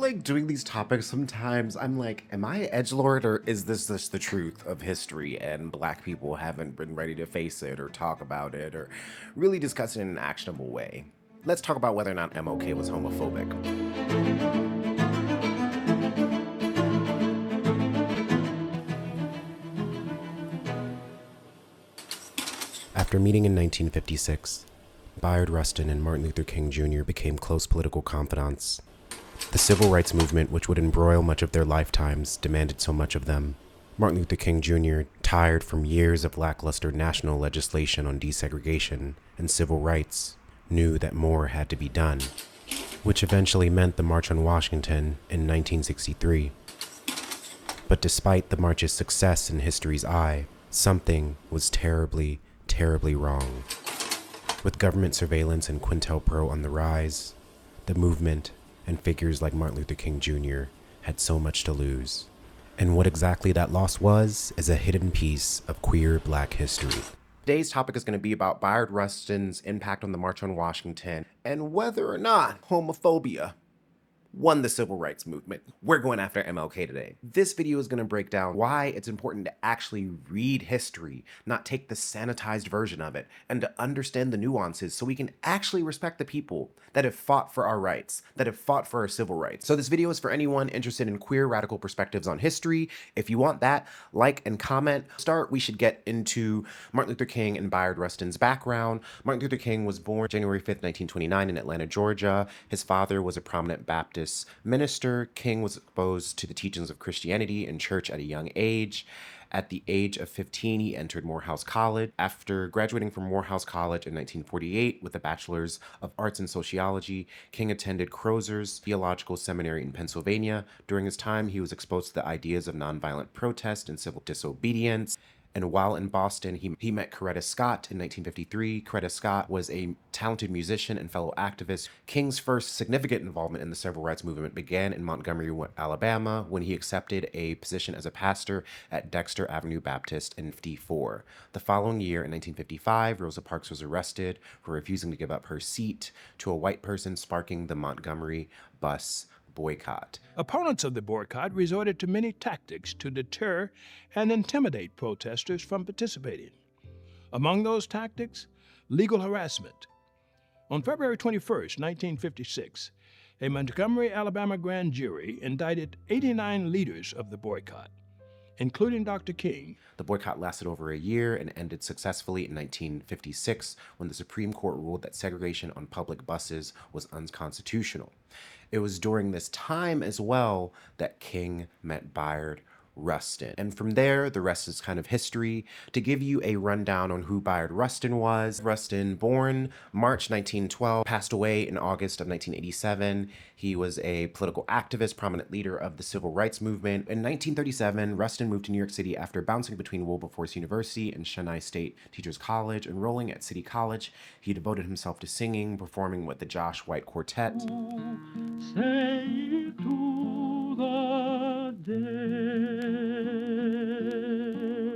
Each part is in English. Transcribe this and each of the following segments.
like doing these topics sometimes, I'm like, am I an edgelord or is this just the truth of history and black people haven't been ready to face it or talk about it or really discuss it in an actionable way? Let's talk about whether or not MLK was homophobic. After meeting in 1956, Bayard Rustin and Martin Luther King Jr. became close political confidants. The civil rights movement, which would embroil much of their lifetimes, demanded so much of them. Martin Luther King Jr., tired from years of lackluster national legislation on desegregation and civil rights, knew that more had to be done, which eventually meant the March on Washington in 1963. But despite the march's success in history's eye, something was terribly, terribly wrong. With government surveillance and COINTELPRO on the rise, the movement and figures like Martin Luther King Jr. had so much to lose. And what exactly that loss was is a hidden piece of queer black history. Today's topic is going to be about Bayard Rustin's impact on the March on Washington and whether or not homophobia won the civil rights movement. We're going after MLK today. This video is going to break down why it's important to actually read history, not take the sanitized version of it, and to understand the nuances so we can actually respect the people that have fought for our rights, that have fought for our civil rights. So this video is for anyone interested in queer radical perspectives on history. If you want that, like and comment. To start, we should get into Martin Luther King and Bayard Rustin's background. Martin Luther King was born January 5th, 1929 in Atlanta, Georgia. His father was a prominent Baptist minister. King was exposed to the teachings of Christianity and church at a young age. At the age of 15, he entered Morehouse College. After graduating from Morehouse College in 1948 with a Bachelor's of Arts in Sociology, King attended Crozer's Theological Seminary in Pennsylvania. During his time, he was exposed to the ideas of nonviolent protest and civil disobedience. And while in Boston, he met Coretta Scott in 1953. Coretta Scott was a talented musician and fellow activist. King's first significant involvement in the civil rights movement began in Montgomery, Alabama, when he accepted a position as a pastor at Dexter Avenue Baptist in 1954. The following year, in 1955, Rosa Parks was arrested for refusing to give up her seat to a white person, sparking the Montgomery bus boycott. Opponents of the boycott resorted to many tactics to deter and intimidate protesters from participating. Among those tactics, legal harassment. On February 21, 1956, a Montgomery, Alabama grand jury indicted 89 leaders of the boycott, including Dr. King. The boycott lasted over a year and ended successfully in 1956 when the Supreme Court ruled that segregation on public buses was unconstitutional. It was during this time as well that King met Bayard Rustin. And from there, the rest is kind of history. To give you a rundown on who Bayard Rustin was, Rustin, born March 1912, passed away in August of 1987. He was a political activist, prominent leader of the civil rights movement. In 1937, Rustin moved to New York City after bouncing between Wilberforce University and Chennai State Teachers College. Enrolling at City College, he devoted himself to singing, performing with the Josh White Quartet. Say to the day.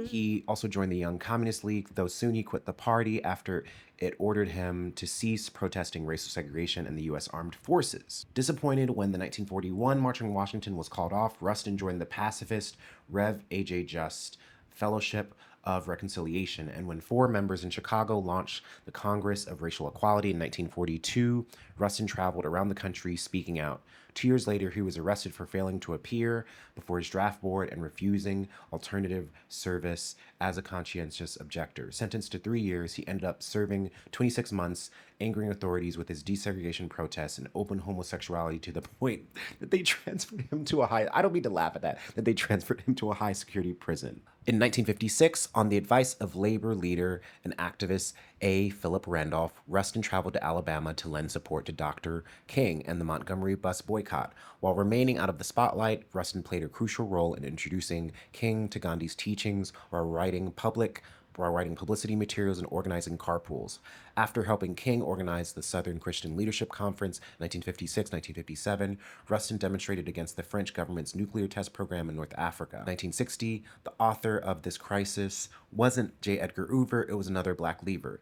He also joined the Young Communist League, though soon he quit the party after it ordered him to cease protesting racial segregation in the U.S. Armed Forces. Disappointed when the 1941 March on Washington was called off, Rustin joined the pacifist Rev. A.J. Just Fellowship of Reconciliation, and when 4 members in Chicago launched the Congress of Racial Equality in 1942, Rustin traveled around the country speaking out. 2 years later, he was arrested for failing to appear before his draft board and refusing alternative service as a conscientious objector. Sentenced to 3 years, he ended up serving 26 months, angering authorities with his desegregation protests and open homosexuality to the point that they transferred him to I don't mean to laugh at that they transferred him to a high security prison. In 1956, on the advice of labor leader and activist A. Philip Randolph, Rustin traveled to Alabama to lend support to Dr. King and the Montgomery bus boycott. While remaining out of the spotlight, Rustin played a crucial role in introducing King to Gandhi's teachings while writing publicity materials and organizing carpools. After helping King organize the Southern Christian Leadership Conference in 1956-1957, Rustin demonstrated against the French government's nuclear test program in North Africa. In 1960, the author of this crisis wasn't J. Edgar Hoover, it was another black leader.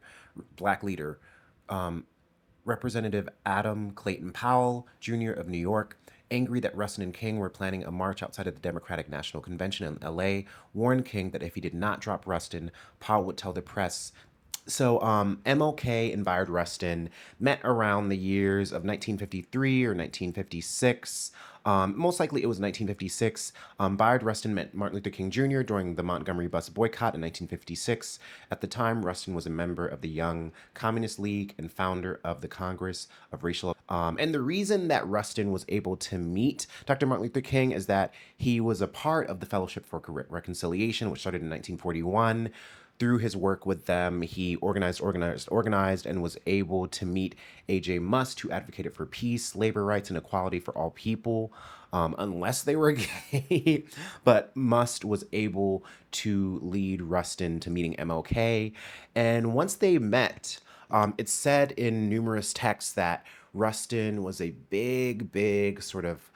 Representative Adam Clayton Powell, Jr. of New York, angry that Rustin and King were planning a march outside of the Democratic National Convention in LA, warned King that if he did not drop Rustin, Paul would tell the press. So MLK and Bayard Rustin met around the years of 1953 or 1956. Most likely it was 1956. Bayard Rustin met Martin Luther King Jr. during the Montgomery bus boycott in 1956. At the time, Rustin was a member of the Young Communist League and founder of the Congress of Racial. And the reason that Rustin was able to meet Dr. Martin Luther King is that he was a part of the Fellowship for Reconciliation, which started in 1941. Through his work with them, he organized, and was able to meet A.J. Must, who advocated for peace, labor rights, and equality for all people, unless they were gay. But Must was able to lead Rustin to meeting MLK. And once they met, it's said in numerous texts that Rustin was a big sort of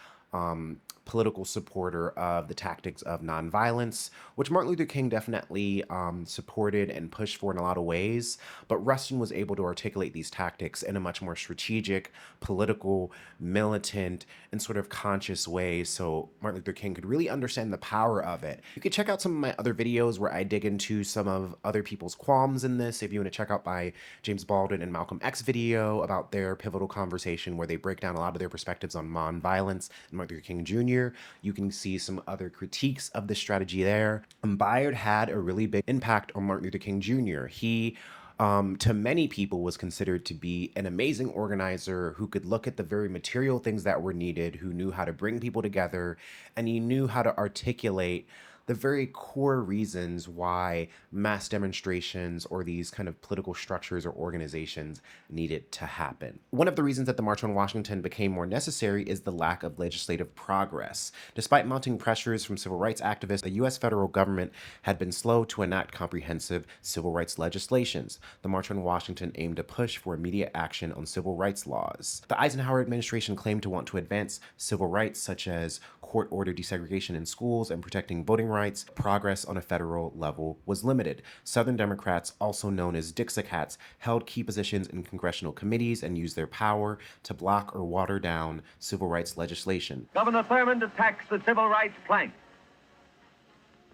political supporter of the tactics of nonviolence, which Martin Luther King definitely supported and pushed for in a lot of ways. But Rustin was able to articulate these tactics in a much more strategic, political, militant, and sort of conscious way, so Martin Luther King could really understand the power of it. You could check out some of my other videos where I dig into some of other people's qualms in this. If you want to check out my James Baldwin and Malcolm X video about their pivotal conversation where they break down a lot of their perspectives on nonviolence and Martin Luther King Jr., you can see some other critiques of the strategy there. Bayard had a really big impact on Martin Luther King Jr. He, to many people, was considered to be an amazing organizer who could look at the very material things that were needed, who knew how to bring people together, and he knew how to articulate the very core reasons why mass demonstrations or these kind of political structures or organizations needed to happen. One of the reasons that the March on Washington became more necessary is the lack of legislative progress. Despite mounting pressures from civil rights activists, the U.S. federal government had been slow to enact comprehensive civil rights legislations. The March on Washington aimed to push for immediate action on civil rights laws. The Eisenhower administration claimed to want to advance civil rights such as court-ordered desegregation in schools and protecting voting rights. Progress on a federal level was limited. Southern Democrats, also known as Dixiecrats, held key positions in congressional committees and used their power to block or water down civil rights legislation. Governor Thurmond attacks the civil rights plank.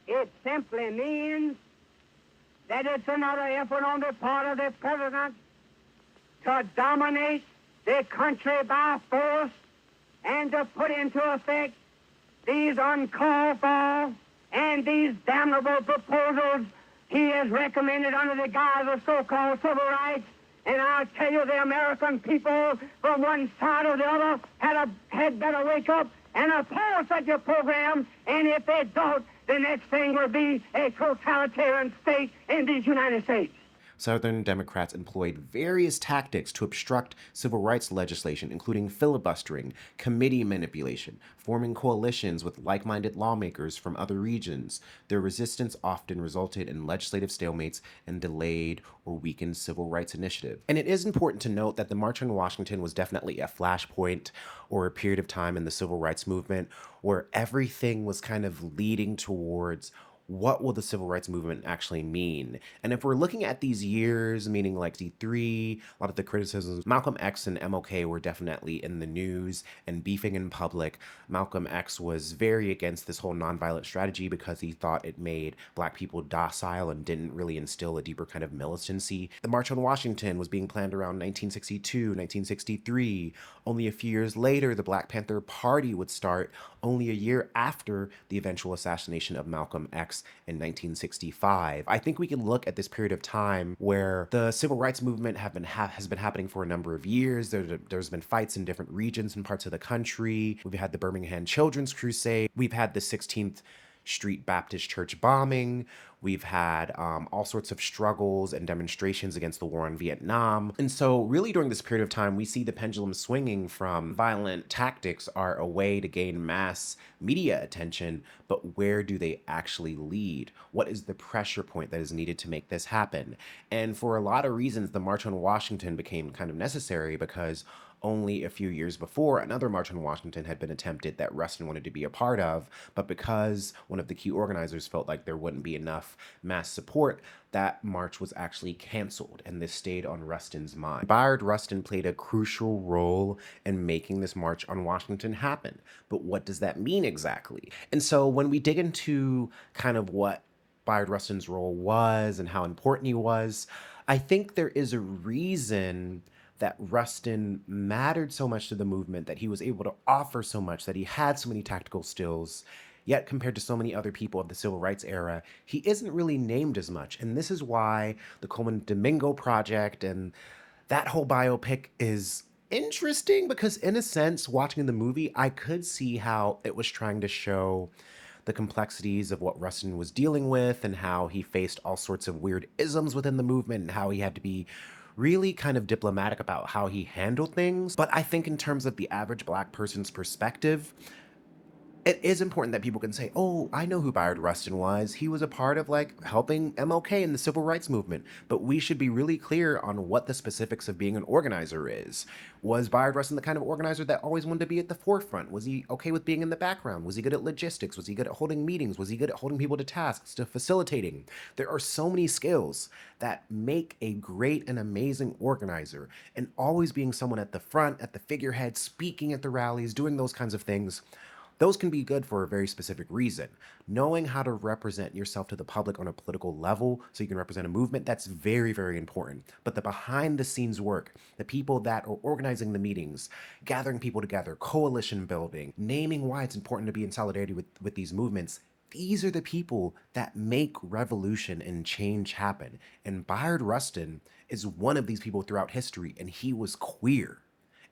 It simply means that it's another effort on the part of the president to dominate the country by force and to put into effect these uncalled for and these damnable proposals he has recommended under the guise of so-called civil rights. And I'll tell you, the American people from one side or the other had better wake up and oppose such a program. And if they don't, the next thing will be a totalitarian state in these United States. Southern Democrats employed various tactics to obstruct civil rights legislation, including filibustering, committee manipulation, forming coalitions with like-minded lawmakers from other regions. Their resistance often resulted in legislative stalemates and delayed or weakened civil rights initiatives. And it is important to note that the March on Washington was definitely a flashpoint or a period of time in the civil rights movement where everything was kind of leading towards what will the civil rights movement actually mean? And if we're looking at these years, meaning like D3, a lot of the criticisms, Malcolm X and MLK were definitely in the news and beefing in public. Malcolm X was very against this whole nonviolent strategy because he thought it made Black people docile and didn't really instill a deeper kind of militancy. The March on Washington was being planned around 1962, 1963. Only a few years later, the Black Panther Party would start, only a year after the eventual assassination of Malcolm X in 1965. I think we can look at this period of time where the civil rights movement has been happening for a number of years. There's been fights in different regions and parts of the country. We've had the Birmingham Children's Crusade. We've had the 16th Street Baptist Church bombing. We've had all sorts of struggles and demonstrations against the war in Vietnam. And so really during this period of time, we see the pendulum swinging from violent tactics are a way to gain mass media attention, but where do they actually lead? What is the pressure point that is needed to make this happen? And for a lot of reasons, the March on Washington became kind of necessary because Only a few years before, another march on Washington had been attempted that Rustin wanted to be a part of, but because one of the key organizers felt like there wouldn't be enough mass support, that march was actually canceled, and this stayed on Rustin's mind. Bayard Rustin played a crucial role in making this march on Washington happen, but what does that mean exactly? And so when we dig into kind of what Bayard Rustin's role was and how important he was, I think there is a reason that Rustin mattered so much to the movement, that he was able to offer so much, that he had so many tactical skills. Yet, compared to so many other people of the civil rights era, he isn't really named as much. And this is why the Coleman Domingo project and that whole biopic is interesting, because in a sense, watching the movie, I could see how it was trying to show the complexities of what Rustin was dealing with and how he faced all sorts of weird isms within the movement and how he had to be really kind of diplomatic about how he handled things. But I think in terms of the average Black person's perspective, it is important that people can say, oh, I know who Bayard Rustin was. He was a part of like helping MLK in the civil rights movement. But we should be really clear on what the specifics of being an organizer is. Was Bayard Rustin the kind of organizer that always wanted to be at the forefront? Was he okay with being in the background? Was he good at logistics? Was he good at holding meetings? Was he good at holding people to tasks, to facilitating? There are so many skills that make a great and amazing organizer, and always being someone at the front, at the figurehead, speaking at the rallies, doing those kinds of things. Those can be good for a very specific reason. Knowing how to represent yourself to the public on a political level so you can represent a movement, that's very, very important. But the behind the scenes work, the people that are organizing the meetings, gathering people together, coalition building, naming why it's important to be in solidarity with these movements, these are the people that make revolution and change happen. And Bayard Rustin is one of these people throughout history, and he was queer.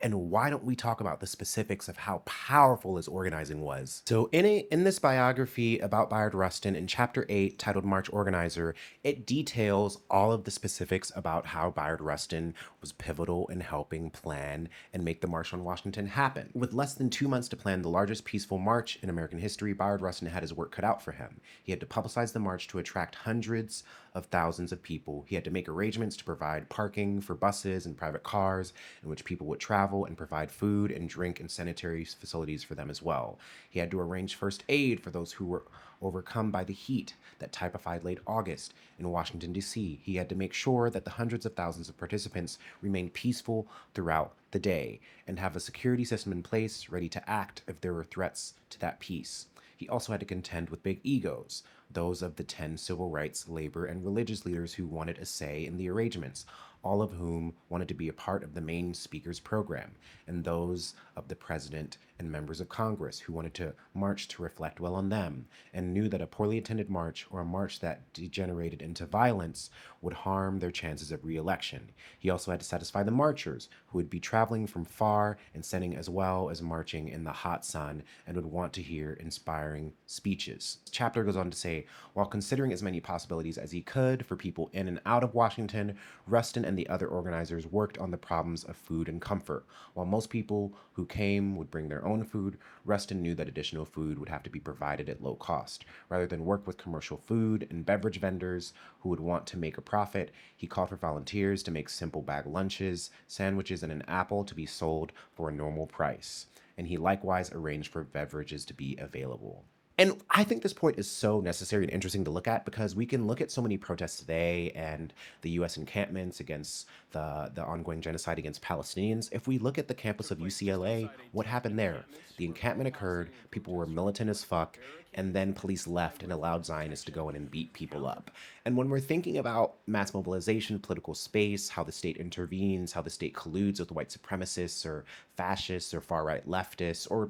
And why don't we talk about the specifics of how powerful his organizing was? So in this biography about Bayard Rustin, in chapter 8, titled March Organizer, it details all of the specifics about how Bayard Rustin was pivotal in helping plan and make the March on Washington happen. With less than 2 months to plan the largest peaceful march in American history, Bayard Rustin had his work cut out for him. He had to publicize the march to attract hundreds of thousands of people. He had to make arrangements to provide parking for buses and private cars in which people would travel, and provide food and drink and sanitary facilities for them as well. He had to arrange first aid for those who were overcome by the heat that typified late August in Washington, D.C. He had to make sure that the hundreds of thousands of participants remained peaceful throughout the day and have a security system in place ready to act if there were threats to that peace. He also had to contend with big egos, those of the 10 civil rights, labor, and religious leaders who wanted a say in the arrangements, all of whom wanted to be a part of the main speaker's program, and those of the president and members of Congress who wanted to march to reflect well on them, and knew that a poorly attended march or a march that degenerated into violence would harm their chances of re-election. He also had to satisfy the marchers, who would be traveling from far and sending as well as marching in the hot sun, and would want to hear inspiring speeches. This chapter goes on to say, while considering as many possibilities as he could for people in and out of Washington, Rustin and the other organizers worked on the problems of food and comfort. While most people who came would bring their own food, Rustin knew that additional food would have to be provided at low cost. Rather than work with commercial food and beverage vendors who would want to make a profit, he called for volunteers to make simple bag lunches, sandwiches, and an apple to be sold for a normal price. And he likewise arranged for beverages to be available. And I think this point is so necessary and interesting to look at, because we can look at so many protests today and the U.S. encampments against the ongoing genocide against Palestinians. If we look at the campus of UCLA, what happened there? The encampment occurred, people were militant as fuck, and then police left and allowed Zionists to go in and beat people up. And when we're thinking about mass mobilization, political space, how the state intervenes, how the state colludes with white supremacists or fascists or far-right leftists, or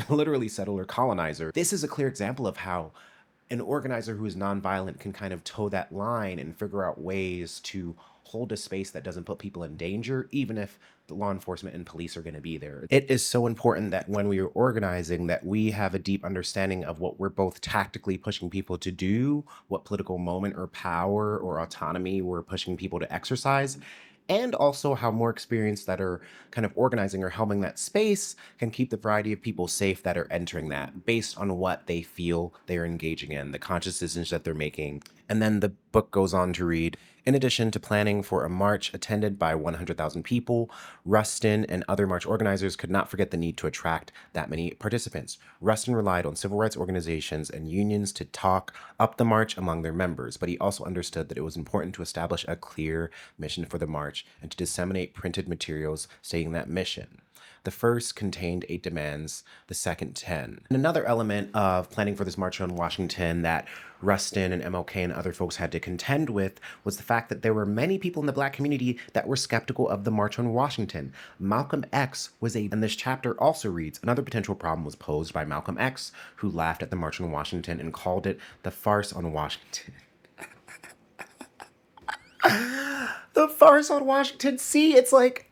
literally settler colonizer, this is a clear example of how an organizer who is nonviolent can kind of toe that line and figure out ways to hold a space that doesn't put people in danger, even if the law enforcement and police are going to be there. It is so important that when we are organizing, that we have a deep understanding of what we're both tactically pushing people to do, what political moment or power or autonomy we're pushing people to exercise, and also how more experienced that are kind of organizing or helming that space can keep the variety of people safe that are entering that based on what they feel they're engaging in, the conscious decisions that they're making, And then the book goes on to read, in addition to planning for a march attended by 100,000 people, Rustin and other march organizers could not forget the need to attract that many participants. Rustin relied on civil rights organizations and unions to talk up the march among their members, but he also understood that it was important to establish a clear mission for the march and to disseminate printed materials stating that mission. The first contained 8 demands, the second 10. And another element of planning for this march on Washington that Rustin and MLK and other folks had to contend with was the fact that there were many people in the Black community that were skeptical of the March on Washington. Malcolm X and this chapter also reads, another potential problem was posed by Malcolm X, who laughed at the March on Washington and called it the farce on Washington. The farce on Washington. See, it's like,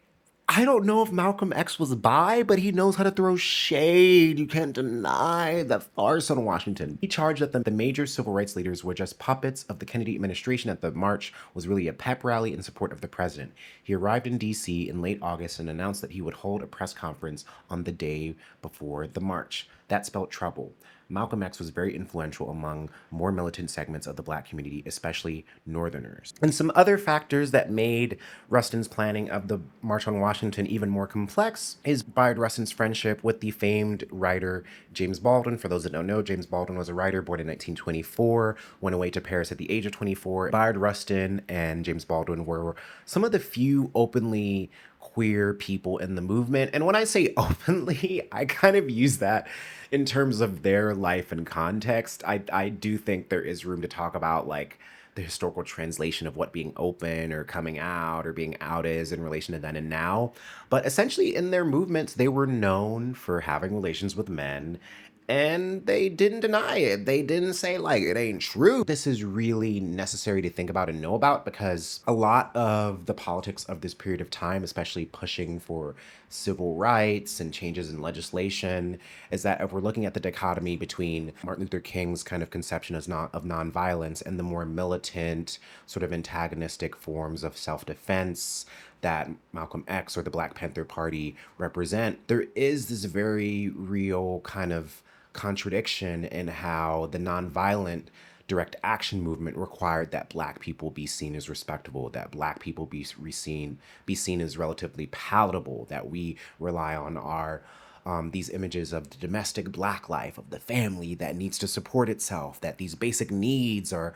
I don't know if Malcolm X was bi, but he knows how to throw shade. You can't deny the farce on Washington. He charged that the major civil rights leaders were just puppets of the Kennedy administration, that the march was really a pep rally in support of the president. He arrived in D.C. in late August and announced that he would hold a press conference on the day before the march. That spelled trouble. Malcolm X was very influential among more militant segments of the Black community, especially Northerners. And some other factors that made Rustin's planning of the March on Washington even more complex is Bayard Rustin's friendship with the famed writer James Baldwin. For those that don't know, James Baldwin was a writer born in 1924, went away to Paris at the age of 24. Bayard Rustin and James Baldwin were some of the few openly queer people in the movement. And when I say openly, I kind of use that in terms of their life and context. I do think there is room to talk about like the historical translation of what being open or coming out or being out is in relation to then and now. But essentially in their movements, they were known for having relations with men, and they didn't deny it. They didn't say, like, it ain't true. This is really necessary to think about and know about, because a lot of the politics of this period of time, especially pushing for civil rights and changes in legislation, is that if we're looking at the dichotomy between Martin Luther King's kind of conception of nonviolence and the more militant, sort of antagonistic forms of self-defense that Malcolm X or the Black Panther Party represent, there is this very real kind of contradiction in how the nonviolent direct action movement required that Black people be seen as respectable, that Black people be seen as relatively palatable, that we rely on our these images of the domestic Black life, of the family that needs to support itself, that these basic needs are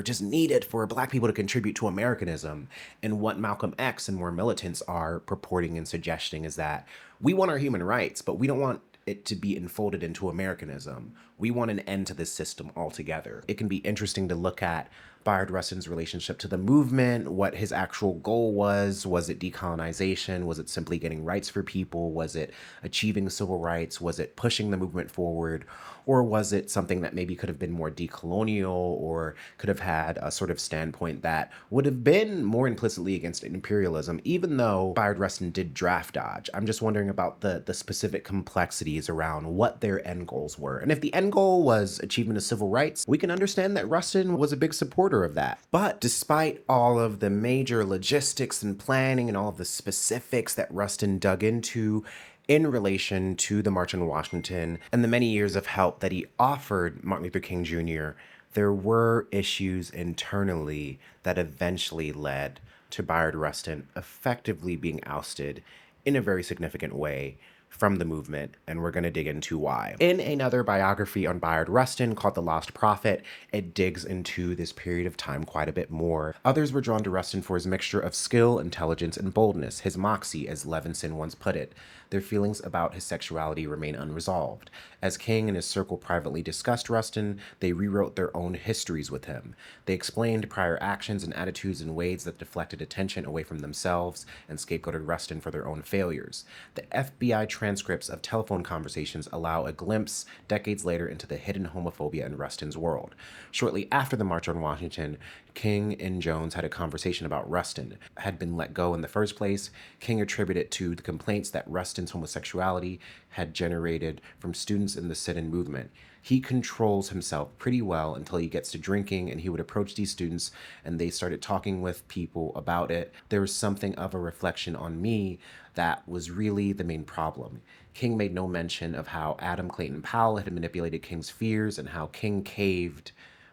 just needed for Black people to contribute to Americanism. And what Malcolm X and more militants are purporting and suggesting is that we want our human rights, but we don't want it to be enfolded into Americanism. We want an end to this system altogether. It can be interesting to look at Bayard Rustin's relationship to the movement, what his actual goal was. Was it decolonization? Was it simply getting rights for people? Was it achieving civil rights? Was it pushing the movement forward? Or was it something that maybe could have been more decolonial, or could have had a sort of standpoint that would have been more implicitly against imperialism, even though Bayard Rustin did draft dodge? I'm just wondering about the specific complexities around what their end goals were. And if the end goal was achievement of civil rights, we can understand that Rustin was a big supporter of that. But despite all of the major logistics and planning and all of the specifics that Rustin dug into in relation to the March on Washington and the many years of help that he offered Martin Luther King Jr., there were issues internally that eventually led to Bayard Rustin effectively being ousted in a very significant way from the movement, and we're going to dig into why. In another biography on Bayard Rustin called The Lost Prophet, it digs into this period of time quite a bit more. Others were drawn to Rustin for his mixture of skill, intelligence, and boldness, his moxie, as Levinson once put it. Their feelings about his sexuality remain unresolved. As King and his circle privately discussed Rustin, they rewrote their own histories with him. They explained prior actions and attitudes in ways that deflected attention away from themselves and scapegoated Rustin for their own failures. The FBI transcripts of telephone conversations allow a glimpse decades later into the hidden homophobia in Rustin's world. Shortly after the March on Washington, King and Jones had a conversation about Rustin had been let go in the first place. King attributed it to the complaints that Rustin's homosexuality had generated from students in the sit-in movement. He controls himself pretty well until he gets to drinking, and he would approach these students and they started talking with people about it. There was something of a reflection on me that was really the main problem. King made no mention of how Adam Clayton Powell had manipulated King's fears and how King caved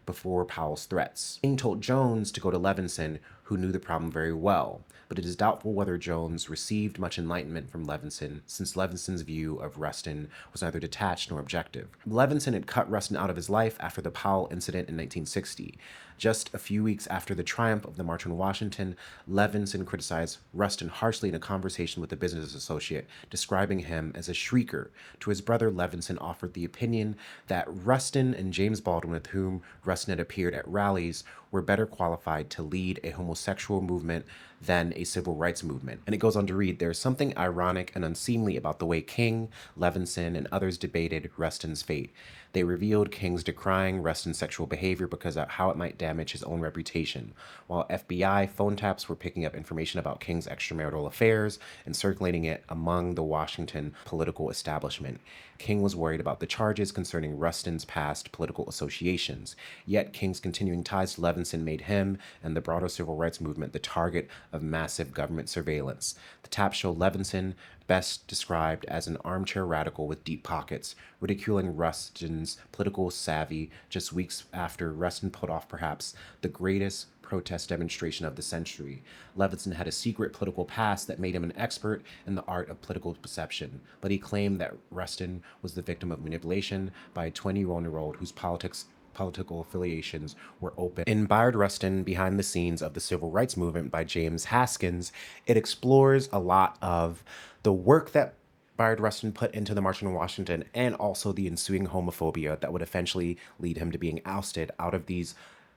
before Powell's threats. King told Jones to go to Levinson, who knew the problem very well, but it is doubtful whether Jones received much enlightenment from Levinson, since Levinson's view of Rustin was neither detached nor objective. Levinson had cut Rustin out of his life after the Powell incident in 1960. Just a few weeks after the triumph of the March on Washington, Levinson criticized Rustin harshly in a conversation with a business associate, describing him as a shrieker. To his brother, Levinson offered the opinion that Rustin and James Baldwin, with whom Rustin had appeared at rallies, were better qualified to lead a homosexual movement than a civil rights movement. And it goes on to read, "There's something ironic and unseemly about the way King, Levinson, and others debated Rustin's fate. They revealed King's decrying Rustin's sexual behavior because of how it might damage his own reputation, while FBI phone taps were picking up information about King's extramarital affairs and circulating it among the Washington political establishment. King was worried about the charges concerning Rustin's past political associations. Yet King's continuing ties to Levinson made him and the broader civil rights movement the target of massive government surveillance. The taps show Levinson, best described as an armchair radical with deep pockets, ridiculing Rustin's political savvy just weeks after Rustin pulled off perhaps the greatest protest demonstration of the century. Levinson had a secret political past that made him an expert in the art of political perception, but he claimed that Rustin was the victim of manipulation by a 20-year-old whose political affiliations were open." In Bayard Rustin, Behind the Scenes of the Civil Rights Movement by James Haskins, it explores a lot of the work that Bayard Rustin put into the March on Washington and also the ensuing homophobia that would eventually lead him to being ousted out of these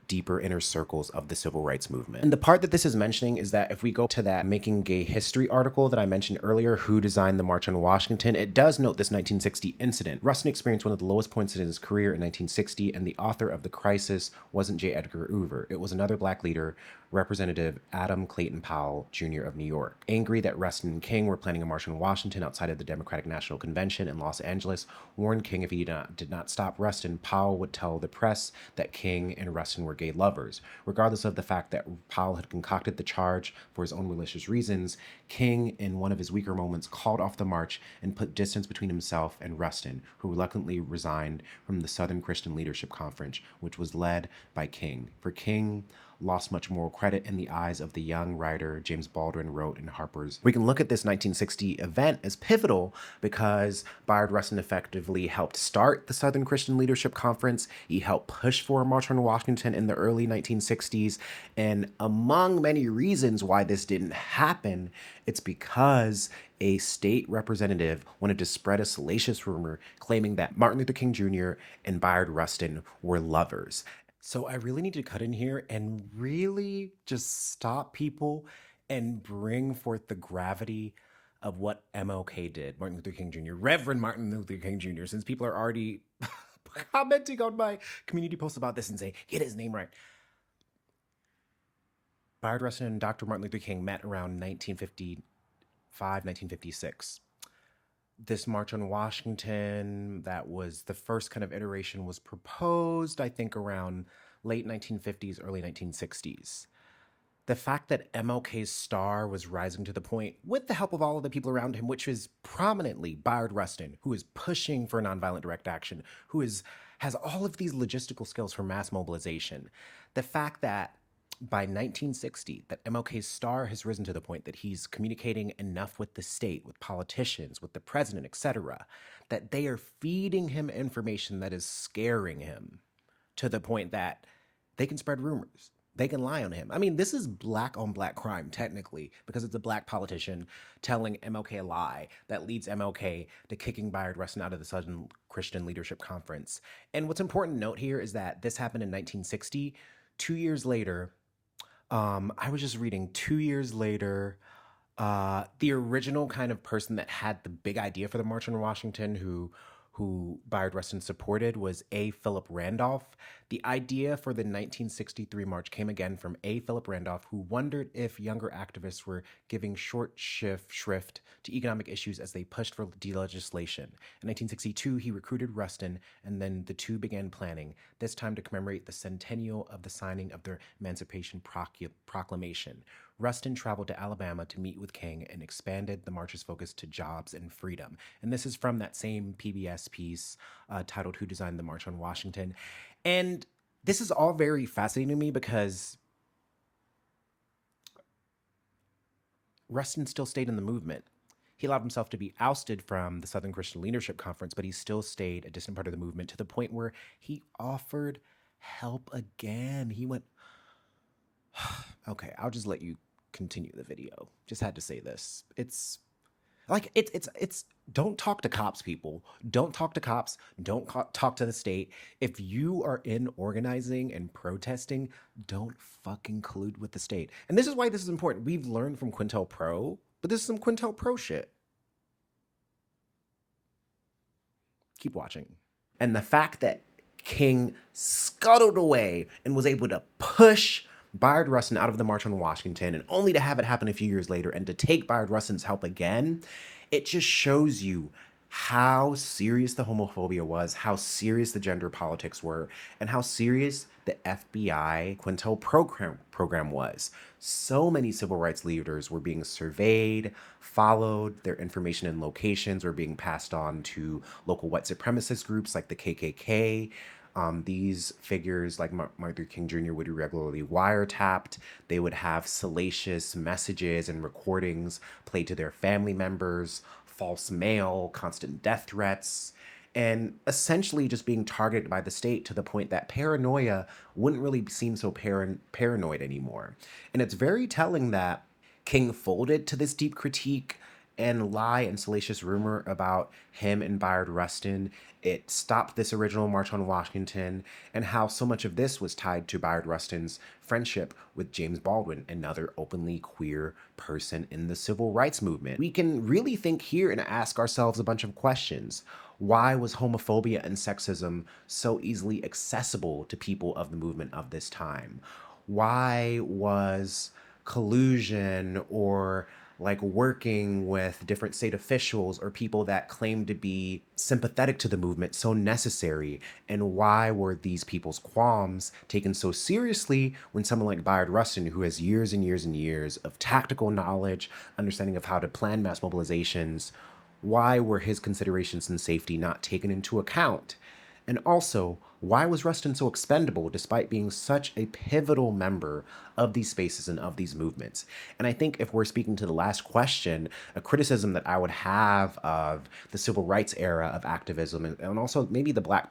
deeper inner circles of the civil rights movement. And the part that this is mentioning is that if we go to that Making Gay History article that I mentioned earlier, Who Designed the March on Washington, it does note this 1960 incident. Rustin experienced one of the lowest points in his career in 1960, and the author of the crisis wasn't J. Edgar Hoover. It was another black leader, Representative Adam Clayton Powell, Jr. of New York. Angry that Rustin and King were planning a march on Washington outside of the Democratic National Convention in Los Angeles, warned King if he did not stop Rustin, Powell would tell the press that King and Rustin were gay lovers. Regardless of the fact that Powell had concocted the charge for his own malicious reasons, King, in one of his weaker moments, called off the march and put distance between himself and Rustin, who reluctantly resigned from the Southern Christian Leadership Conference, which was led by King. For King lost much moral credit in the eyes of the young writer James Baldwin wrote in Harper's. We can look at this 1960 event as pivotal because Bayard Rustin effectively helped start the Southern Christian Leadership Conference. He helped push for a March on Washington in the early 1960s. And among many reasons why this didn't happen, it's because a state representative wanted to spread a salacious rumor claiming that Martin Luther King Jr. and Bayard Rustin were lovers. So I really need to cut in here and really just stop people and bring forth the gravity of what MLK did, Martin Luther King Jr., Reverend Martin Luther King Jr., since people are already commenting on my community posts about this and saying, get his name right. Bayard Rustin and Dr. Martin Luther King met around 1955, 1956. This March on Washington, that was the first kind of iteration, was proposed, I think, around late 1950s, early 1960s. The fact that MLK's star was rising to the point, with the help of all of the people around him, which is prominently Bayard Rustin, who is pushing for nonviolent direct action, who has all of these logistical skills for mass mobilization. The fact that by 1960, that MLK's star has risen to the point that he's communicating enough with the state, with politicians, with the president, etc., that they are feeding him information that is scaring him to the point that they can spread rumors. They can lie on him. I mean, this is black on black crime, technically, because it's a black politician telling MLK a lie that leads MLK to kicking Bayard Rustin out of the Southern Christian Leadership Conference. And what's important to note here is that this happened in 1960. 2 years later, I was just reading 2 years later, the original kind of person that had the big idea for the March on Washington, who Bayard Rustin supported, was A. Philip Randolph. The idea for the 1963 march came again from A. Philip Randolph, who wondered if younger activists were giving short shrift to economic issues as they pushed for delegislation. In 1962, he recruited Rustin, and then the two began planning, this time to commemorate the centennial of the signing of their Emancipation Proclamation. Rustin traveled to Alabama to meet with King and expanded the march's focus to jobs and freedom. And this is from that same PBS piece titled Who Designed the March on Washington. And This is all very fascinating to me because Rustin still stayed in the movement. He allowed himself to be ousted from the Southern Christian Leadership Conference, but he still stayed a distant part of the movement to the point where he offered help again. He went, okay, I'll just let you continue the video. Just had to say this. It's don't talk to cops, people. Don't talk to cops. Don't talk to the state. If you are in organizing and protesting, don't fucking collude with the state. And this is why this is important. We've learned from COINTELPRO, but this is some COINTELPRO shit. Keep watching. And the fact that King scuttled away and was able to push Bayard Rustin out of the March on Washington, and only to have it happen a few years later and to take Bayard Rustin's help again, it just shows you how serious the homophobia was, how serious the gender politics were, and how serious the FBI COINTELPRO program was. So many civil rights leaders were being surveyed, followed, their information and locations were being passed on to local white supremacist groups like the KKK. These figures like Martin Luther King Jr. would be regularly wiretapped. They would have salacious messages and recordings played to their family members, false mail, constant death threats, and essentially just being targeted by the state to the point that paranoia wouldn't really seem so paranoid anymore. And it's very telling that King folded to this deep critique and lie and salacious rumor about him and Bayard Rustin. It stopped this original March on Washington, and how so much of this was tied to Bayard Rustin's friendship with James Baldwin, another openly queer person in the civil rights movement. We can really think here and ask ourselves a bunch of questions. Why was homophobia and sexism so easily accessible to people of the movement of this time? Why was collusion or like working with different state officials or people that claim to be sympathetic to the movement so necessary? And why were these people's qualms taken so seriously when someone like Bayard Rustin, who has years and years and years of tactical knowledge, understanding of how to plan mass mobilizations, why were his considerations in safety not taken into account? And also, why was Rustin so expendable despite being such a pivotal member of these spaces and of these movements? And I think if we're speaking to the last question, a criticism that I would have of the civil rights era of activism, and also maybe the Black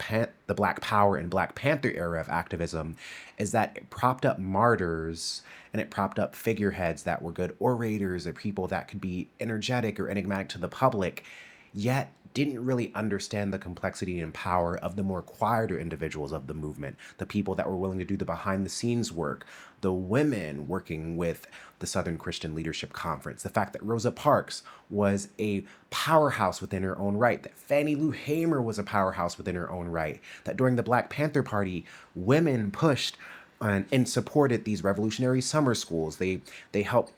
Power and Black Panther era of activism, is that it propped up martyrs and it propped up figureheads that were good orators or people that could be energetic or enigmatic to the public, yet didn't really understand the complexity and power of the more quieter individuals of the movement, the people that were willing to do the behind-the-scenes work, the women working with the Southern Christian Leadership Conference, the fact that Rosa Parks was a powerhouse within her own right, that Fannie Lou Hamer was a powerhouse within her own right, that during the Black Panther Party, women pushed and supported these revolutionary summer schools. They helped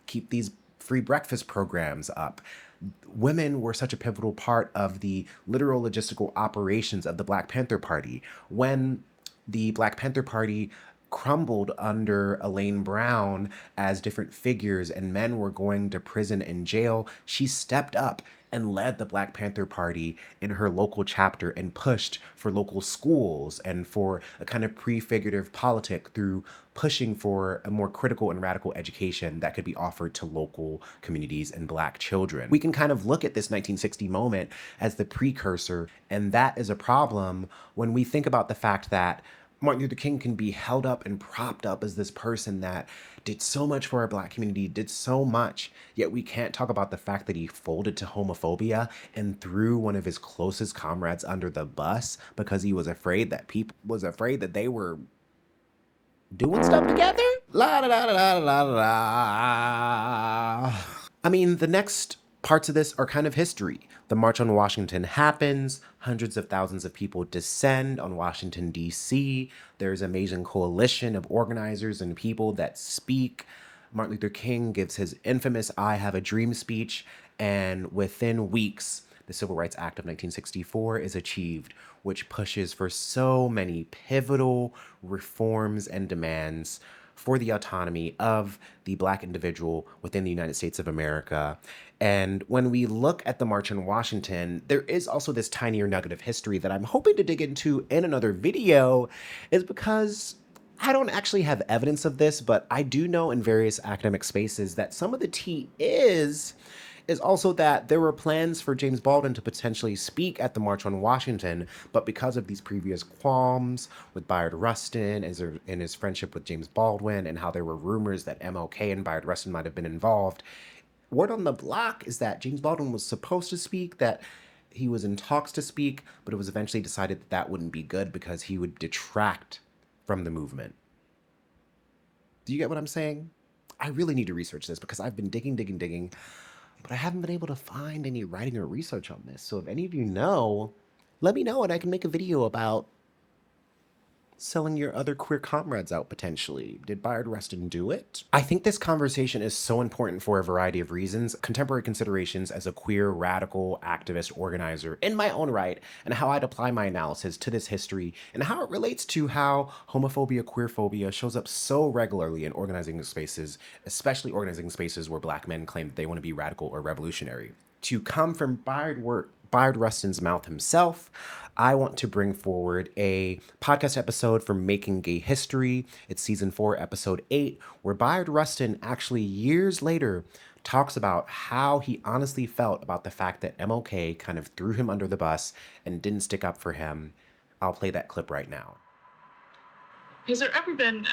keep these free breakfast programs up. Women were such a pivotal part of the literal logistical operations of the Black Panther Party. When the Black Panther Party crumbled under Elaine Brown as different figures and men were going to prison and jail, she stepped up and led the Black Panther Party in her local chapter and pushed for local schools and for a kind of prefigurative politic through pushing for a more critical and radical education that could be offered to local communities and Black children. We can kind of look at this 1960 moment as the precursor, and that is a problem when we think about the fact that Martin Luther King can be held up and propped up as this person that did so much for our Black community, did so much, yet we can't talk about the fact that he folded to homophobia and threw one of his closest comrades under the bus because he was afraid that they were doing stuff together? La da da da da da da da. I mean, the next parts of this are kind of history. The March on Washington happens, hundreds of thousands of people descend on Washington, D.C. There's an amazing coalition of organizers and people that speak. Martin Luther King gives his infamous I Have a Dream speech, and within weeks, the Civil Rights Act of 1964 is achieved, which pushes for so many pivotal reforms and demands for the autonomy of the Black individual within the United States of America. And when we look at the March on Washington, there is also this tinier nugget of history that I'm hoping to dig into in another video, is because I don't actually have evidence of this, but I do know in various academic spaces that some of the tea is also that there were plans for James Baldwin to potentially speak at the March on Washington, but because of these previous qualms with Bayard Rustin and his friendship with James Baldwin, and how there were rumors that MLK and Bayard Rustin might have been involved, word on the block is that James Baldwin was supposed to speak, that he was in talks to speak, but it was eventually decided that that wouldn't be good because he would detract from the movement. Do you get what I'm saying? I really need to research this because I've been digging, but I haven't been able to find any writing or research on this. So if any of you know, let me know and I can make a video about selling your other queer comrades out potentially. Did Bayard Rustin do it? I think this conversation is so important for a variety of reasons. Contemporary considerations as a queer, radical, activist, organizer in my own right, and how I'd apply my analysis to this history, and how it relates to how homophobia, queerphobia shows up so regularly in organizing spaces, especially organizing spaces where Black men claim that they want to be radical or revolutionary. To come from Bayard Rustin's mouth himself, I want to bring forward a podcast episode from Making Gay History. It's season 4, episode 8, where Bayard Rustin actually years later talks about how he honestly felt about the fact that MLK kind of threw him under the bus and didn't stick up for him. I'll play that clip right now. Has there ever been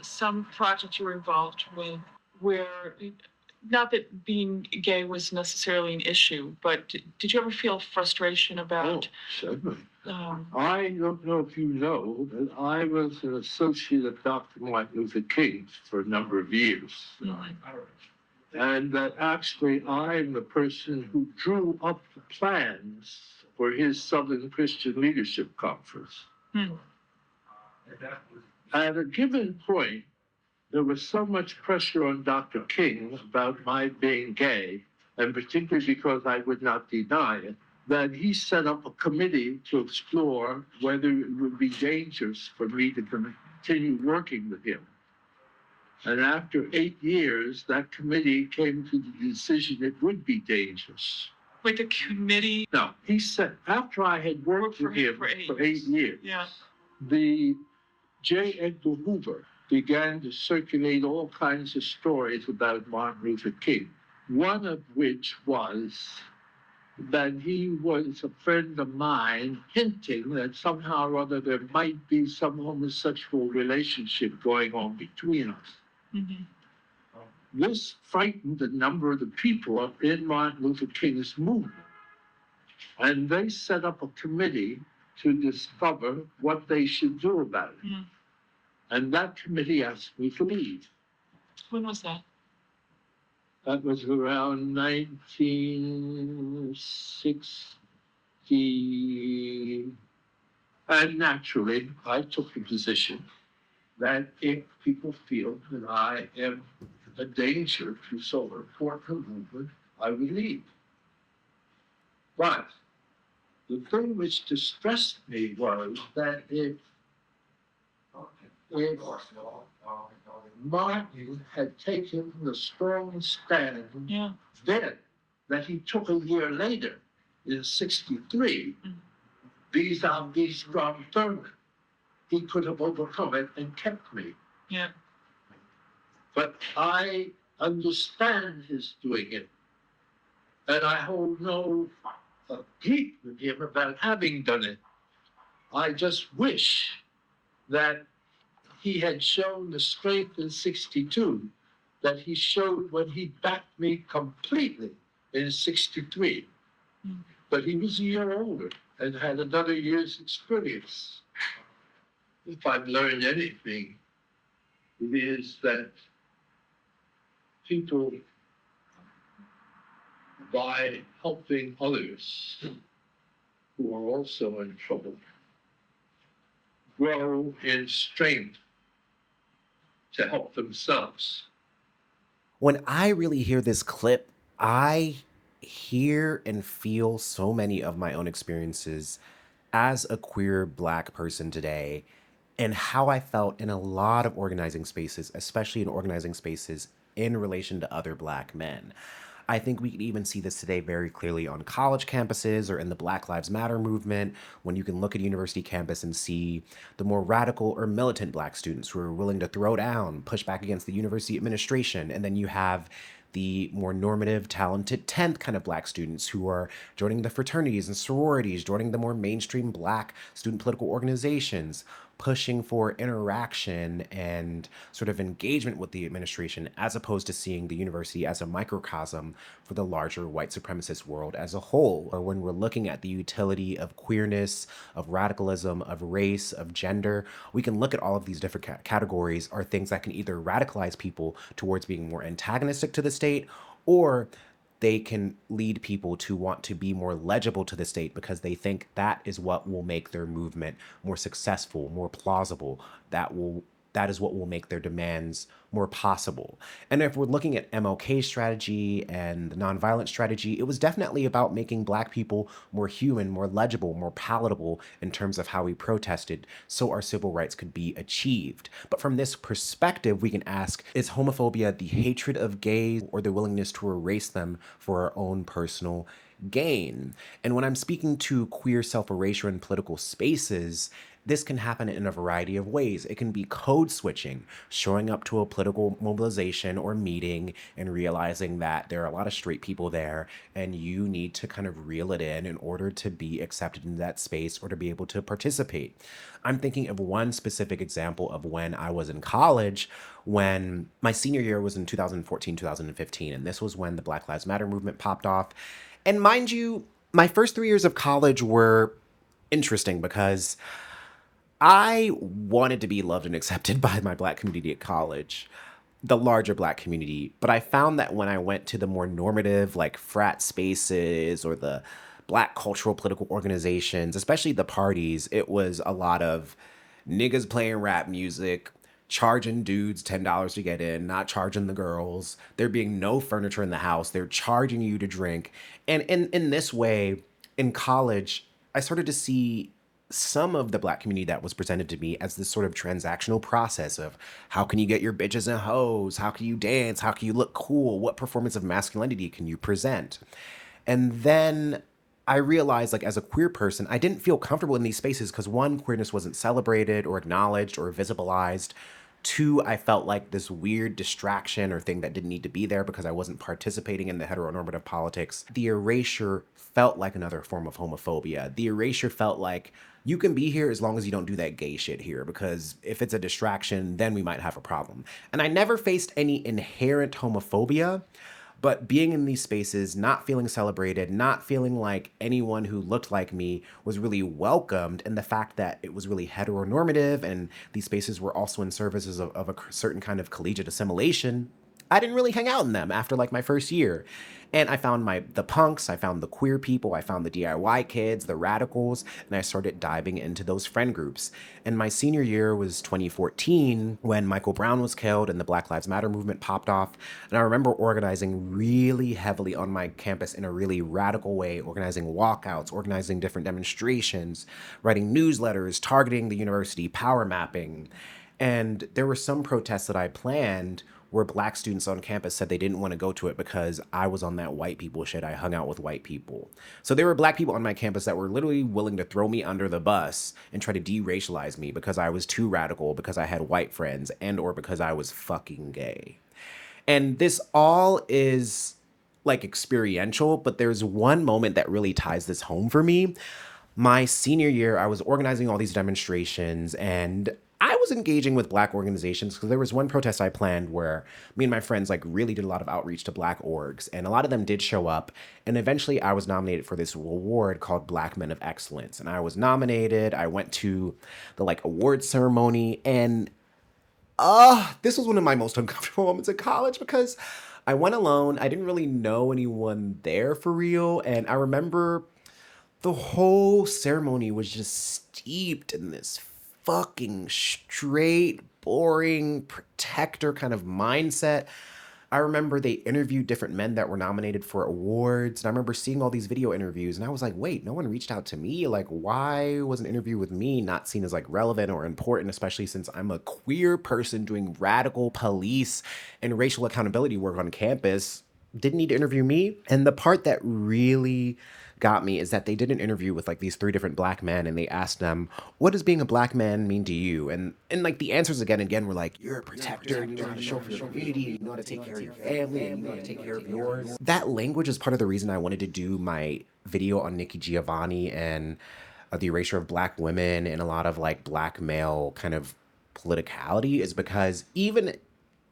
some project you were involved with where, not that being gay was necessarily an issue, but did you ever feel frustration about? Oh, certainly. I don't know if you know, but I was an associate of Dr. Martin Luther King for a number of years. Mm-hmm. And that actually I'm the person who drew up the plans for his Southern Christian Leadership Conference. Hmm. At a given point, there was so much pressure on Dr. King about my being gay, and particularly because I would not deny it, that he set up a committee to explore whether it would be dangerous for me to continue working with him. And after 8 years, that committee came to the decision it would be dangerous. Wait, the committee? No, he said, after I had worked with him for 8 years, yeah. The J. Edgar Hoover began to circulate all kinds of stories about Martin Luther King, one of which was that he was a friend of mine, hinting that somehow or other there might be some homosexual relationship going on between us. Mm-hmm. This frightened a number of the people in Martin Luther King's movement, and they set up a committee to discover what they should do about it. Mm-hmm. And that committee asked me to leave. When was that? That was around 1960. And naturally, I took the position that if people feel that I am a danger to so important movement, I would leave. But the thing which distressed me was that if Martin had taken the strong stand then that he took a year later in 63, vis-a-vis Strom Thurmond, he could have overcome it and kept me. Yeah. But I understand his doing it, and I hold no heat with him about having done it. I just wish that he had shown the strength in 62 that he showed when he backed me completely in 63. Mm. But he was a year older and had another year's experience. If I've learned anything, it is that people, by helping others who are also in trouble, grow in strength to help themselves. When I really hear this clip, I hear and feel so many of my own experiences as a queer Black person today, and how I felt in a lot of organizing spaces, especially in organizing spaces in relation to other Black men. I think we can even see this today very clearly on college campuses or in the Black Lives Matter movement, when you can look at a university campus and see the more radical or militant Black students who are willing to throw down, push back against the university administration. And then you have the more normative, talented 10th kind of Black students who are joining the fraternities and sororities, joining the more mainstream Black student political organizations, pushing for interaction and sort of engagement with the administration, as opposed to seeing the university as a microcosm for the larger white supremacist world as a whole. Or when we're looking at the utility of queerness, of radicalism, of race, of gender, we can look at all of these different categories are things that can either radicalize people towards being more antagonistic to the state, or they can lead people to want to be more legible to the state because they think that is what will make their movement more successful, more plausible. That is what will make their demands more possible. And if we're looking at MLK strategy and the nonviolent strategy, it was definitely about making Black people more human, more legible, more palatable in terms of how we protested so our civil rights could be achieved. But from this perspective, we can ask, is homophobia the hatred of gays or the willingness to erase them for our own personal gain? And when I'm speaking to queer self-erasure in political spaces, this can happen in a variety of ways. It can be code switching, showing up to a political mobilization or meeting and realizing that there are a lot of straight people there and you need to kind of reel it in order to be accepted in that space or to be able to participate. I'm thinking of one specific example of when I was in college, when my senior year was in 2014, 2015, and this was when the Black Lives Matter movement popped off. And mind you, my first 3 years of college were interesting because I wanted to be loved and accepted by my Black community at college, the larger Black community. But I found that when I went to the more normative, like frat spaces or the Black cultural political organizations, especially the parties, it was a lot of niggas playing rap music, charging dudes $10 to get in, not charging the girls, there being no furniture in the house, they're charging you to drink. And in this way, in college, I started to see some of the Black community that was presented to me as this sort of transactional process of how can you get your bitches and hoes? How can you dance? How can you look cool? What performance of masculinity can you present? And then I realized, like, as a queer person, I didn't feel comfortable in these spaces because, one, queerness wasn't celebrated or acknowledged or visibilized. Two, I felt like this weird distraction or thing that didn't need to be there because I wasn't participating in the heteronormative politics. The erasure felt like another form of homophobia. The erasure felt like you can be here as long as you don't do that gay shit here, because if it's a distraction, then we might have a problem. And I never faced any inherent homophobia, but being in these spaces, not feeling celebrated, not feeling like anyone who looked like me was really welcomed, and the fact that it was really heteronormative and these spaces were also in services of a certain kind of collegiate assimilation, I didn't really hang out in them after like my first year. And I found the punks, I found the queer people, I found the DIY kids, the radicals, and I started diving into those friend groups. And my senior year was 2014 when Michael Brown was killed and the Black Lives Matter movement popped off. And I remember organizing really heavily on my campus in a really radical way, organizing walkouts, organizing different demonstrations, writing newsletters, targeting the university, power mapping. And there were some protests that I planned where Black students on campus said they didn't want to go to it because I was on that white people shit. I hung out with white people. So there were Black people on my campus that were literally willing to throw me under the bus and try to de-racialize me because I was too radical, because I had white friends, and or because I was fucking gay. And this all is like experiential, but there's one moment that really ties this home for me. My senior year, I was organizing all these demonstrations, and I was engaging with Black organizations because there was one protest I planned where me and my friends like really did a lot of outreach to Black orgs, and a lot of them did show up. And eventually I was nominated for this award called Black Men of Excellence. And I was nominated. I went to the like award ceremony, and this was one of my most uncomfortable moments in college because I went alone. I didn't really know anyone there for real. And I remember the whole ceremony was just steeped in this fucking straight, boring, protector kind of mindset. I remember they interviewed different men that were nominated for awards. And I remember seeing all these video interviews and I was like, wait, no one reached out to me? Like, why was an interview with me not seen as like relevant or important, especially since I'm a queer person doing radical police and racial accountability work on campus? didn't need to interview me. And the part that really got me is that they did an interview with like these 3 different black men, and they asked them, what does being a black man mean to you? And like the answers again and again were like, you're a protector, and you know how to show up for your community, and you know how to take care of your family, and you know how to take care of yours. That language is part of the reason I wanted to do my video on Nikki Giovanni and the erasure of black women and a lot of like black male kind of politicality, is because even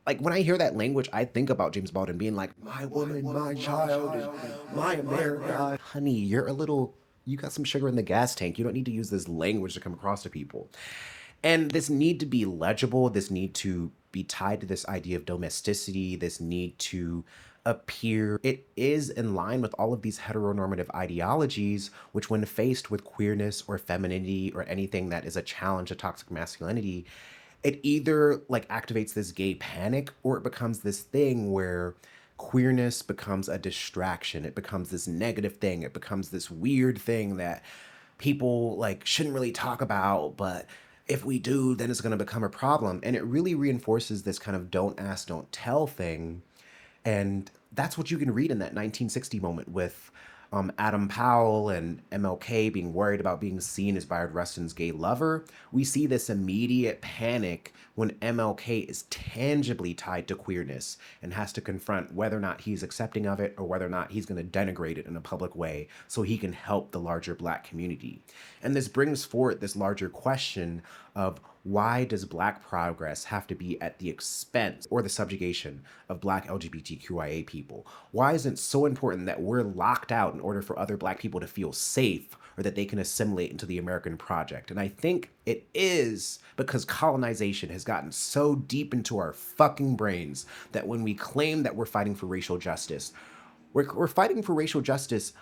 like when I hear that language, I think about James Baldwin being like, my woman, my child, and my America. Honey, you got some sugar in the gas tank. You don't need to use this language to come across to people. And this need to be legible, this need to be tied to this idea of domesticity, this need to appear, it is in line with all of these heteronormative ideologies, which when faced with queerness or femininity or anything that is a challenge to toxic masculinity, it either like activates this gay panic, or it becomes this thing where queerness becomes a distraction. It becomes this negative thing. It becomes this weird thing that people like shouldn't really talk about, but if we do, then it's going to become a problem. And it really reinforces this kind of don't ask, don't tell thing. And that's what you can read in that 1960 moment with Adam Powell and MLK being worried about being seen as Bayard Rustin's gay lover. We see this immediate panic when MLK is tangibly tied to queerness and has to confront whether or not he's accepting of it or whether or not he's going to denigrate it in a public way so he can help the larger black community. And this brings forward this larger question of, why does black progress have to be at the expense or the subjugation of black LGBTQIA people? Why is it so important that we're locked out in order for other black people to feel safe or that they can assimilate into the American project? And I think it is because colonization has gotten so deep into our fucking brains that when we claim that we're fighting for racial justice, we're fighting for racial justice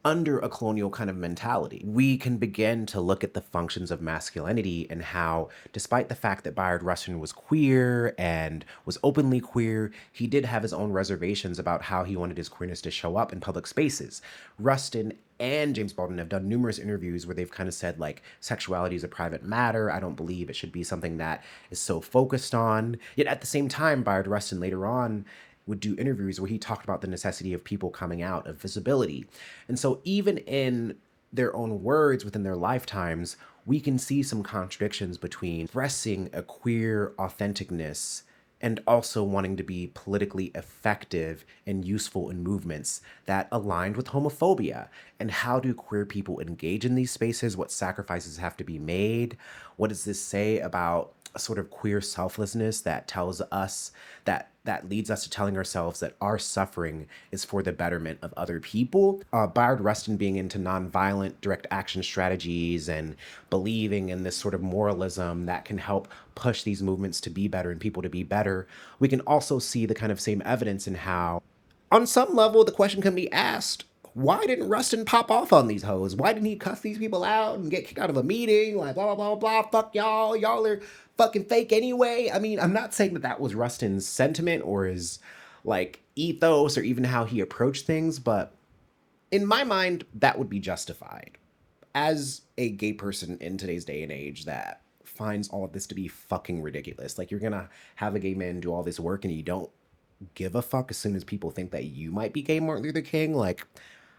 under a colonial kind of mentality. We can begin to look at the functions of masculinity and how, despite the fact that Bayard Rustin was queer and was openly queer, he did have his own reservations about how he wanted his queerness to show up in public spaces. Rustin and James Baldwin have done numerous interviews where they've kind of said like, sexuality is a private matter. I don't believe it should be something that is so focused on. Yet at the same time, Bayard Rustin later on would do interviews where he talked about the necessity of people coming out, of visibility. And so even in their own words within their lifetimes, we can see some contradictions between expressing a queer authenticness and also wanting to be politically effective and useful in movements that aligned with homophobia. And how do queer people engage in these spaces? What sacrifices have to be made? What does this say about a sort of queer selflessness that tells us that leads us to telling ourselves that our suffering is for the betterment of other people? Bayard Rustin being into nonviolent direct action strategies and believing in this sort of moralism that can help push these movements to be better and people to be better. We can also see the kind of same evidence in how, on some level, the question can be asked, why didn't Rustin pop off on these hoes? Why didn't he cuss these people out and get kicked out of a meeting? Like, blah, blah, blah, blah, fuck y'all. Y'all are fucking fake anyway. I mean, I'm not saying that that was Rustin's sentiment or his, like, ethos or even how he approached things, but in my mind, that would be justified. As a gay person in today's day and age that finds all of this to be fucking ridiculous. Like, you're gonna have a gay man do all this work and you don't give a fuck as soon as people think that you might be gay Martin Luther King? Like,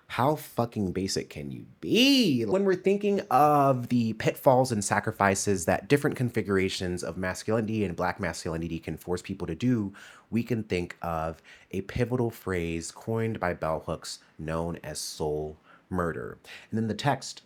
how fucking basic can you be? When we're thinking of the pitfalls and sacrifices that different configurations of masculinity and black masculinity can force people to do, we can think of a pivotal phrase coined by bell hooks known as soul murder. And in the text,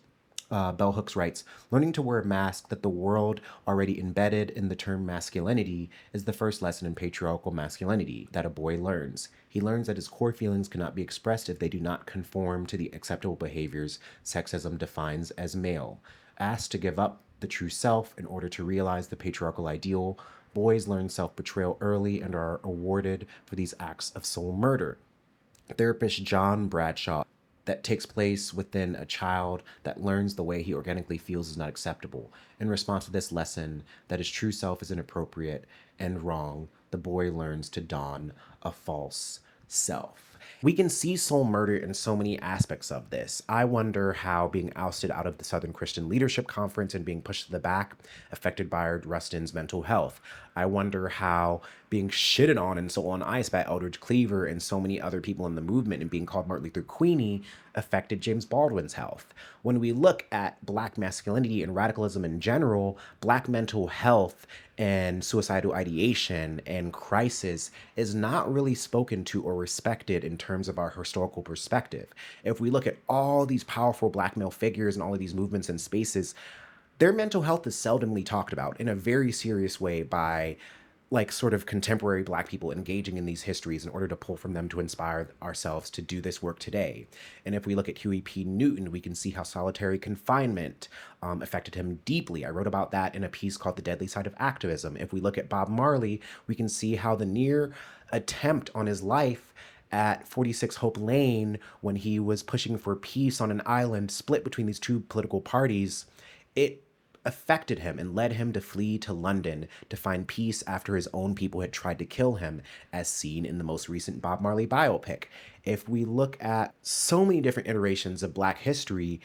bell hooks writes, learning to wear a mask that the world already embedded in the term masculinity is the first lesson in patriarchal masculinity that a boy learns. He learns that his core feelings cannot be expressed if they do not conform to the acceptable behaviors sexism defines as male. Asked to give up the true self in order to realize the patriarchal ideal, boys learn self-betrayal early and are awarded for these acts of soul murder. Therapist John Bradshaw, that takes place within a child that learns the way he organically feels is not acceptable. In response to this lesson that his true self is inappropriate and wrong, the boy learns to don a false self. We can see soul murder in so many aspects of this. I wonder how being ousted out of the Southern Christian Leadership Conference and being pushed to the back affected Bayard Rustin's mental health. I wonder how being shitted on and so on ice by Eldridge Cleaver and so many other people in the movement and being called Martin Luther Queenie affected James Baldwin's health. When we look at Black masculinity and radicalism in general, Black mental health and suicidal ideation and crisis is not really spoken to or respected in terms of our historical perspective. If we look at all these powerful Black male figures and all of these movements and spaces, their mental health is seldomly talked about in a very serious way by sort of contemporary Black people engaging in these histories in order to pull from them to inspire ourselves to do this work today. And if we look at Huey P. Newton, we can see how solitary confinement affected him deeply. I wrote about that in a piece called The Deadly Side of Activism. If we look at Bob Marley, we can see how the near attempt on his life at 46 Hope Lane, when he was pushing for peace on an island split between these two political parties, it affected him and led him to flee to London to find peace after his own people had tried to kill him, as seen in the most recent Bob Marley biopic. If we look at so many different iterations of Black history,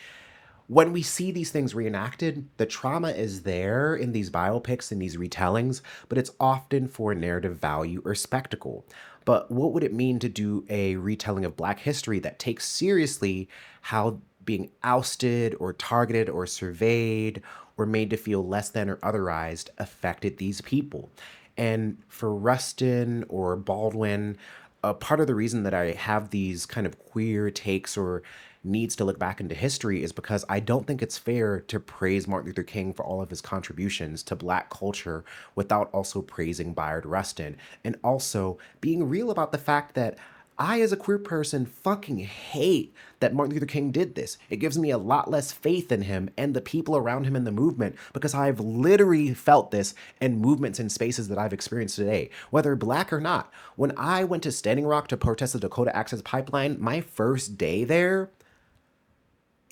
when we see these things reenacted, the trauma is there in these biopics and these retellings, but it's often for narrative value or spectacle. But what would it mean to do a retelling of Black history that takes seriously how being ousted or targeted or surveyed or made to feel less than or otherized affected these people? And for Rustin or Baldwin, a part of the reason that I have these kind of queer takes or needs to look back into history is because I don't think it's fair to praise Martin Luther King for all of his contributions to Black culture without also praising Bayard Rustin, and also being real about the fact that I, as a queer person, fucking hate that Martin Luther King did this. It gives me a lot less faith in him and the people around him in the movement, because I've literally felt this in movements and spaces that I've experienced today, whether Black or not. When I went to Standing Rock to protest the Dakota Access Pipeline, my first day there,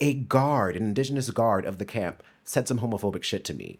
an indigenous guard of the camp, said some homophobic shit to me.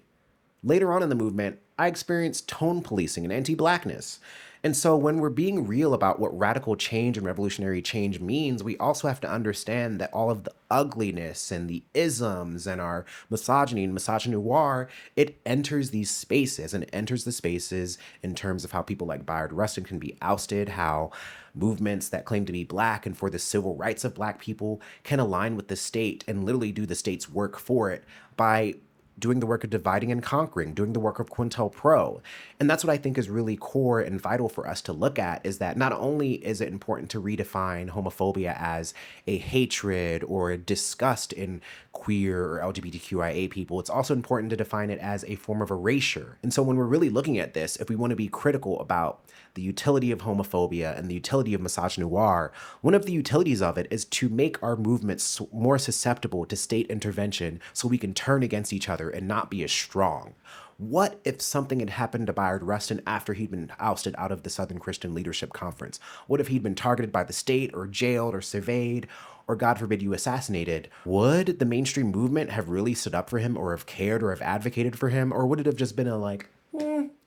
Later on in the movement, I experienced tone policing and anti-Blackness. And so when we're being real about what radical change and revolutionary change means, we also have to understand that all of the ugliness and the isms and our misogyny and misogynoir, it enters these spaces, and it enters the spaces in terms of how people like Bayard Rustin can be ousted, how movements that claim to be Black and for the civil rights of Black people can align with the state and literally do the state's work for it by doing the work of dividing and conquering, doing the work of COINTELPRO. And that's what I think is really core and vital for us to look at, is that not only is it important to redefine homophobia as a hatred or a disgust in queer or LGBTQIA people, it's also important to define it as a form of erasure. And so when we're really looking at this, if we want to be critical about the utility of homophobia and the utility of misogynoir, one of the utilities of it is to make our movements more susceptible to state intervention so we can turn against each other and not be as strong. What if something had happened to Bayard Rustin after he'd been ousted out of the Southern Christian Leadership Conference? What if he'd been targeted by the state or jailed or surveyed or, God forbid, you assassinated? Would the mainstream movement have really stood up for him or have cared or have advocated for him? Or would it have just been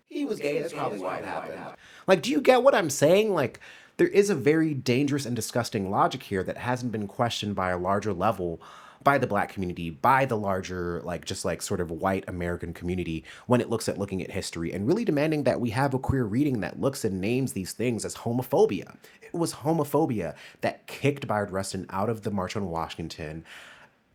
he was gay, that's probably why it happened? Do you get what I'm saying? There is a very dangerous and disgusting logic here that hasn't been questioned by a larger level by the Black community, by the larger, sort of white American community when it looks at looking at history and really demanding that we have a queer reading that looks and names these things as homophobia. It was homophobia that kicked Bayard Rustin out of the March on Washington,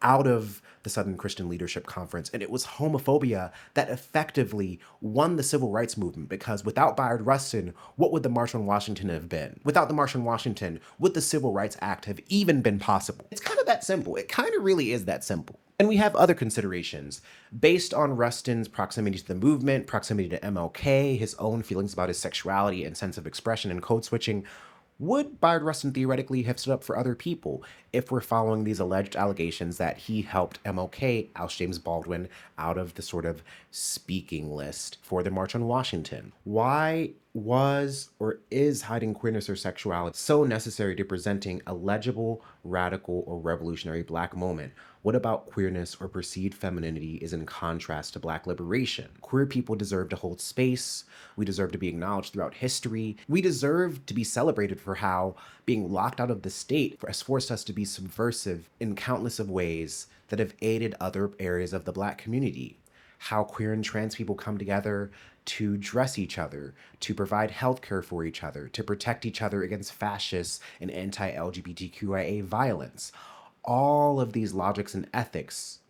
out of the Southern Christian Leadership Conference, and it was homophobia that effectively won the civil rights movement, because without Bayard Rustin, what would the March on Washington have been? Without the March on Washington, would the Civil Rights Act have even been possible? It's kind of that simple. It kind of really is that simple. And we have other considerations. Based on Rustin's proximity to the movement, proximity to MLK, his own feelings about his sexuality and sense of expression and code switching, would Bayard Rustin theoretically have stood up for other people if we're following these alleged allegations that he helped MLK oust James Baldwin out of the sort of speaking list for the March on Washington? Why was or is hiding queerness or sexuality so necessary to presenting a legible, radical, or revolutionary Black moment? What about queerness or perceived femininity is in contrast to Black liberation? Queer people deserve to hold space. We deserve to be acknowledged throughout history. We deserve to be celebrated for how being locked out of the state has forced us to be subversive in countless of ways that have aided other areas of the Black community. How queer and trans people come together to dress each other, to provide healthcare for each other, to protect each other against fascist and anti-LGBTQIA violence. All of these logics and ethics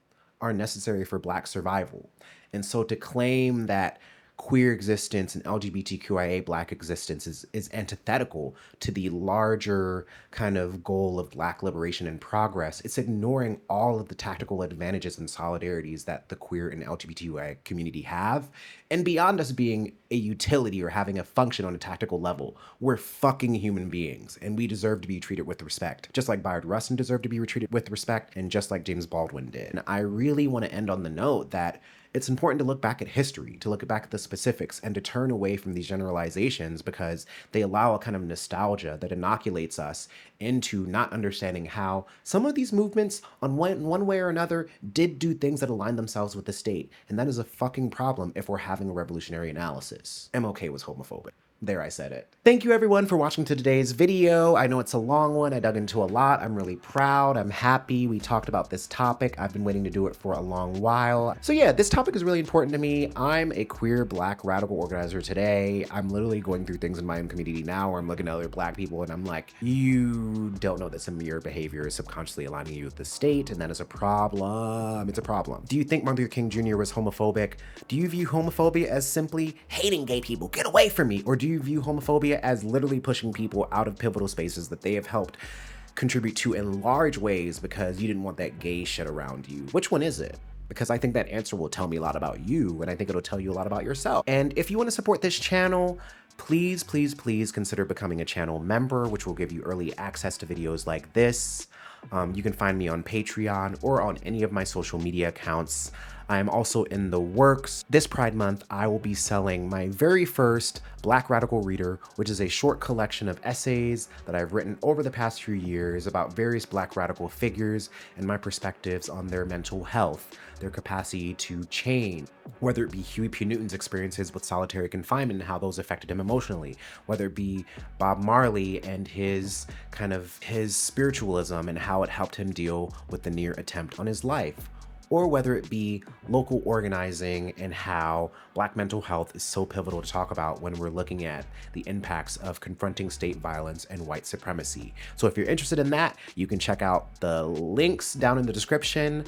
are necessary for Black survival. And so to claim that queer existence and LGBTQIA Black existence is antithetical to the larger kind of goal of Black liberation and progress, it's ignoring all of the tactical advantages and solidarities that the queer and LGBTQIA community have. And beyond us being a utility or having a function on a tactical level, we're fucking human beings, and we deserve to be treated with respect, just like Bayard Rustin deserved to be treated with respect, and just like James Baldwin did. And I really want to end on the note that it's important to look back at history, to look back at the specifics, and to turn away from these generalizations, because they allow a kind of nostalgia that inoculates us into not understanding how some of these movements, on one way or another, did do things that align themselves with the state. And that is a fucking problem if we're having a revolutionary analysis. MLK was homophobic. There, I said it. Thank you everyone for watching to today's video. I know it's a long one. I dug into a lot. I'm really proud. I'm happy we talked about this topic. I've been waiting to do it for a long while. So yeah, this topic is really important to me. I'm a queer Black radical organizer today. I'm literally going through things in my own community now where I'm looking at other Black people and I'm like, you don't know that some of your behavior is subconsciously aligning you with the state, and that is a problem. It's a problem. Do you think Martin Luther King Jr. was homophobic? Do you view homophobia as simply hating gay people, get away from me? Or do you view homophobia as literally pushing people out of pivotal spaces that they have helped contribute to in large ways because you didn't want that gay shit around you? Which one is it? Because I think that answer will tell me a lot about you, and I think it'll tell you a lot about yourself. And if you want to support this channel, please, please, please consider becoming a channel member, which will give you early access to videos like this. You can find me on Patreon or on any of my social media accounts. I am also in the works. This Pride Month, I will be selling my very first Black Radical Reader, which is a short collection of essays that I've written over the past few years about various Black radical figures and my perspectives on their mental health, their capacity to change, whether it be Huey P. Newton's experiences with solitary confinement and how those affected him emotionally, whether it be Bob Marley and his spiritualism and how it helped him deal with the near attempt on his life, or whether it be local organizing and how Black mental health is so pivotal to talk about when we're looking at the impacts of confronting state violence and white supremacy. So if you're interested in that, you can check out the links down in the description.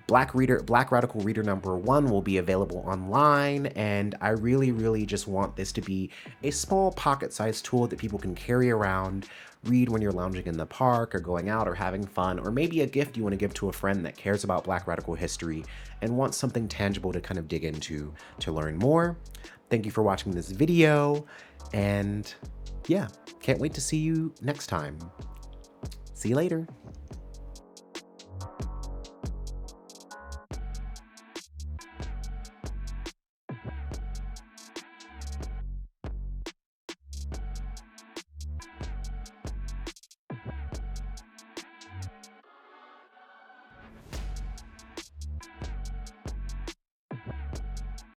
Black Radical Reader #1 will be available online, and I really, really just want this to be a small pocket-sized tool that people can carry around, read when you're lounging in the park or going out or having fun, or maybe a gift you want to give to a friend that cares about Black radical history and wants something tangible to kind of dig into to learn more. Thank you for watching this video, and yeah, can't wait to see you next time. See you later.